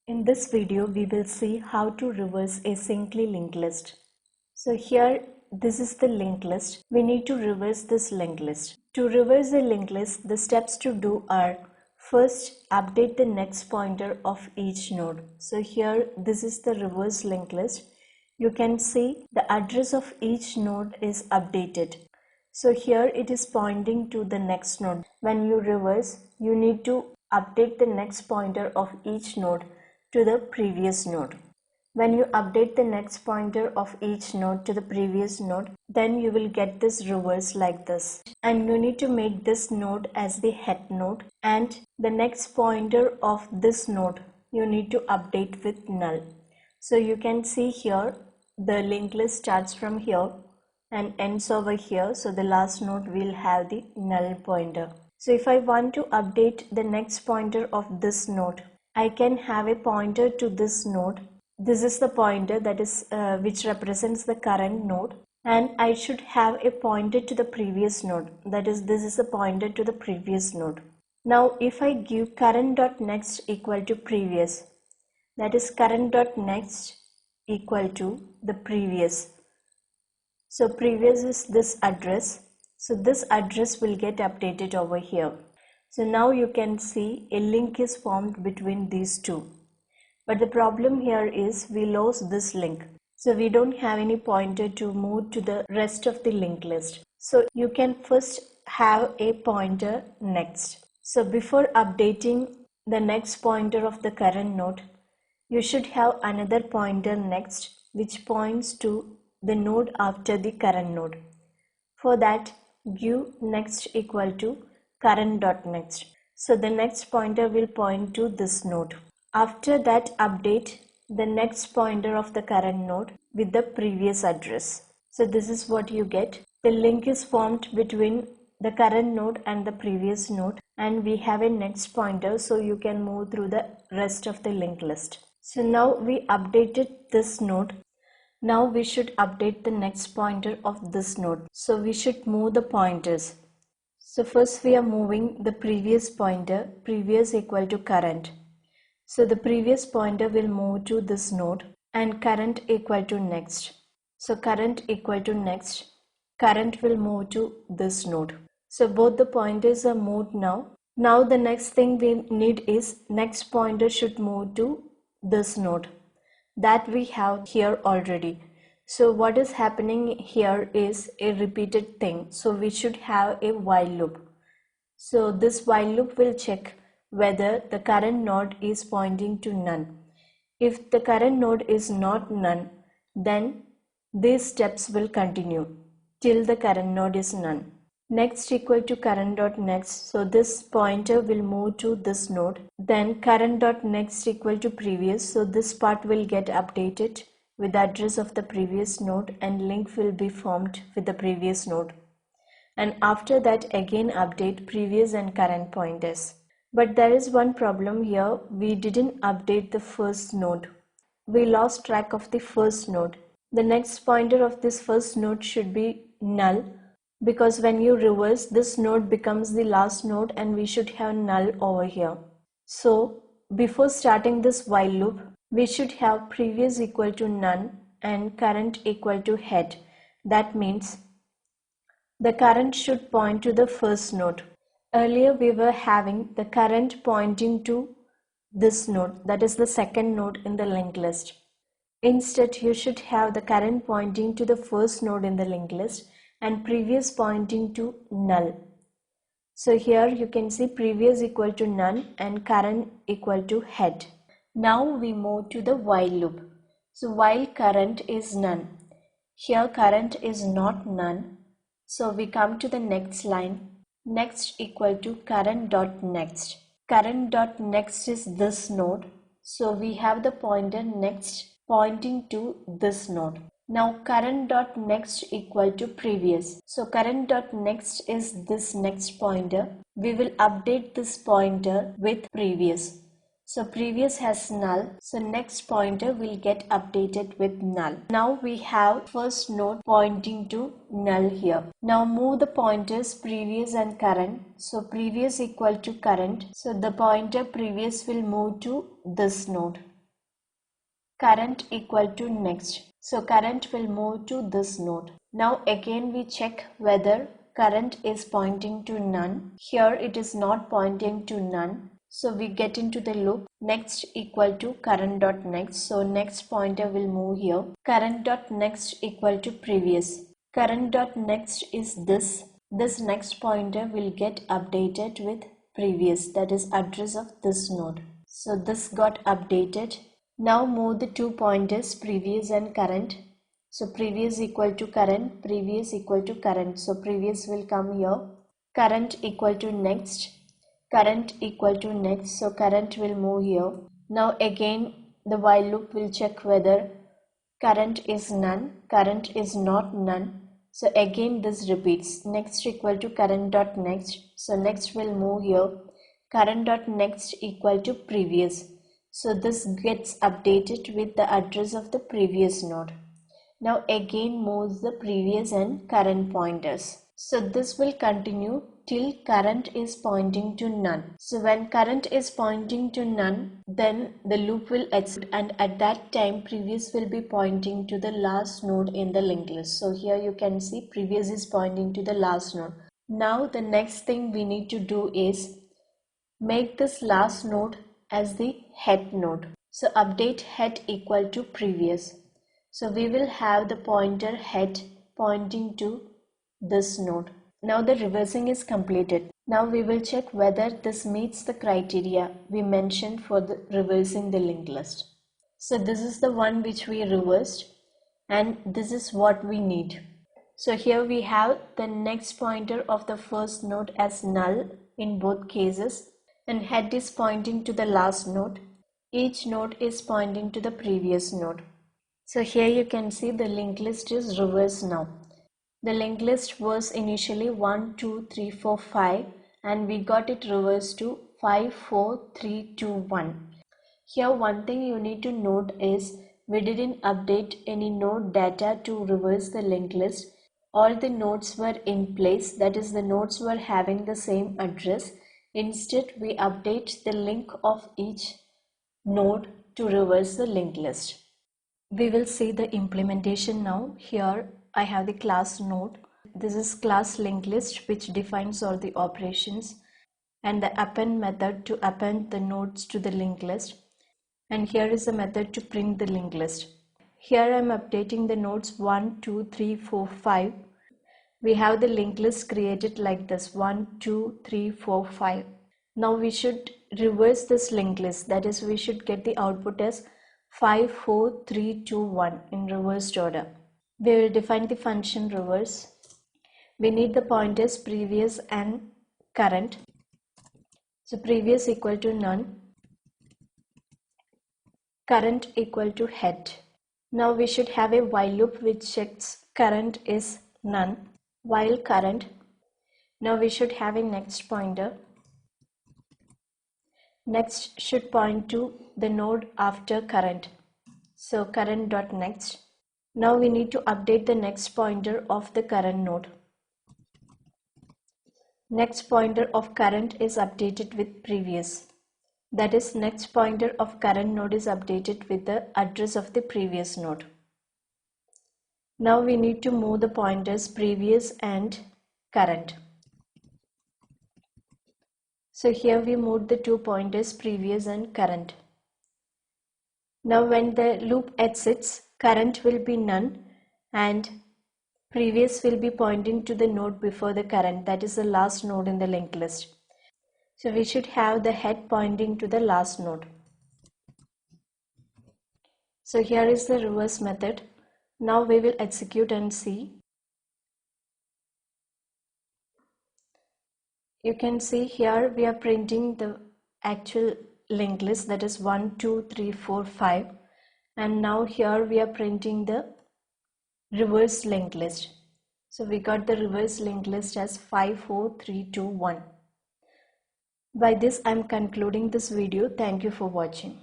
In this video, we will see how to reverse a Syncly linked list. So here, this is the linked list. We need to reverse this linked list. To reverse the linked list, the steps to do are: first, update the next pointer of each node. So here, this is the reverse linked list. You can see the address of each node is updated. So here it is pointing to the next node. When you reverse, you need to update the next pointer of each node to the previous node. When you update the next pointer of each node to the previous node, then you will get this reverse like this. And you need to make this node as the head node, and the next pointer of this node you need to update with null. So you can see here the linked list starts from here and ends over here. So the last node will have the null pointer. So if I want to update the next pointer of this node, I can have a pointer to this node. This is the pointer that is which represents the current node, and I should have a pointer to the previous node. That is, this is a pointer to the previous node. Now if I give current.next equal to previous, that is current.next equal to the previous. So previous is this address. So this address will get updated over here. So now you can see a link is formed between these two. But the problem here is we lost this link. So we don't have any pointer to move to the rest of the linked list. So you can first have a pointer next. So before updating the next pointer of the current node, you should have another pointer next which points to the node after the current node. For that, give next equal to current.next. So the next pointer will point to this node. After that, update the next pointer of the current node with the previous address. So this is what you get. The link is formed between the current node and the previous node, and we have a next pointer, so you can move through the rest of the linked list. So now we updated this node. Now we should update the next pointer of this node. So we should move the pointers. So first we are moving the previous pointer, previous equal to current. So the previous pointer will move to this node and current equal to next. So current equal to next, current will move to this node. So both the pointers are moved now. Now the next thing we need is next pointer should move to this node. That we have here already. So what is happening here is a repeated thing. So we should have a while loop. So this while loop will check whether the current node is pointing to none. If the current node is not none, then these steps will continue till the current node is none. Next equal to current.next, so this pointer will move to this node. Then current.next equal to previous, so this part will get updated with the address of the previous node and link will be formed with the previous node. And after that again update previous and current pointers. But there is one problem here, we didn't update the first node. We lost track of the first node. The next pointer of this first node should be null, because when you reverse, this node becomes the last node and we should have null over here. So before starting this while loop, we should have previous equal to none and current equal to head. That means the current should point to the first node. Earlier we were having the current pointing to this node, that is the second node in the linked list. Instead, you should have the current pointing to the first node in the linked list and previous pointing to null. So here you can see previous equal to none and current equal to head. Now we move to the while loop. So while current is none, here current is not none. So we come to the next line, next equal to current.next. Current.next is this node. So we have the pointer next pointing to this node. Now current.next equal to previous. So current.next is this next pointer. We will update this pointer with previous. So previous has null. So next pointer will get updated with null. Now we have first node pointing to null here. Now move the pointers previous and current. So previous equal to current. So the pointer previous will move to this node. current equal to next. So current will move to this node. Now again we check whether current is pointing to none. Here it is not pointing to none. So we get into the loop. Next equal to current dot next. So next pointer will move here. Current dot next equal to previous. Current dot next is this. This next pointer will get updated with previous, that is address of this node. So this got updated. Now move the two pointers previous and current. So previous equal to current, previous equal to current. So previous will come here. Current equal to next, current equal to next. So current will move here. Now again the while loop will check whether current is none, current is not none. So again this repeats. Next equal to current dot next. So next will move here. Current dot next equal to previous. So this gets updated with the address of the previous node. Now again moves the previous and current pointers. So this will continue till current is pointing to none. So when current is pointing to none, then the loop will exit, and at that time previous will be pointing to the last node in the linked list. So here you can see previous is pointing to the last node. Now the next thing we need to do is make this last node as the head node. So update head equal to previous. So we will have the pointer head pointing to this node. Now the reversing is completed. Now we will check whether this meets the criteria we mentioned for the reversing the linked list. So this is the one which we reversed, and this is what we need. So here we have the next pointer of the first node as null in both cases, and head is pointing to the last node. Each node is pointing to the previous node. So here you can see the linked list is reversed now. The linked list was initially 1, 2, 3, 4, 5, and we got it reversed to 5, 4, 3, 2, 1. Here one thing you need to note is we didn't update any node data to reverse the linked list. All the nodes were in place, that is the nodes were having the same address. Instead we update the link of each node to reverse the linked list. We will see the implementation now. Here I have the class node. This is class linked list, which defines all the operations, and the append method to append the nodes to the linked list. And here is the method to print the linked list. Here I am updating the nodes 1, 2, 3, 4, 5. We have the linked list created like this: 1, 2, 3, 4, 5. Now we should reverse this linked list, that is we should get the output as 5, 4, 3, 2, 1 in reversed order. We will define the function reverse. We need the pointers previous and current. So previous equal to none, current equal to head. Now we should have a while loop which checks current is none, while current. Now we should have a next pointer. Next should point to the node after current. So current dot next. Now we need to update the next pointer of the current node. Next pointer of current is updated with previous. That is, next pointer of current node is updated with the address of the previous node. Now we need to move the pointers previous and current. So here we moved the two pointers previous and current. Now when the loop exits, current will be none and previous will be pointing to the node before the current, that is the last node in the linked list. So we should have the head pointing to the last node. So here is the reverse method. Now we will execute and see. You can see here we are printing the actual linked list, that is 1, 2, 3, 4, 5, and now here we are printing the reverse linked list. So we got the reverse linked list as 5, 4, 3, 2, 1. By this I am concluding this video. Thank you for watching.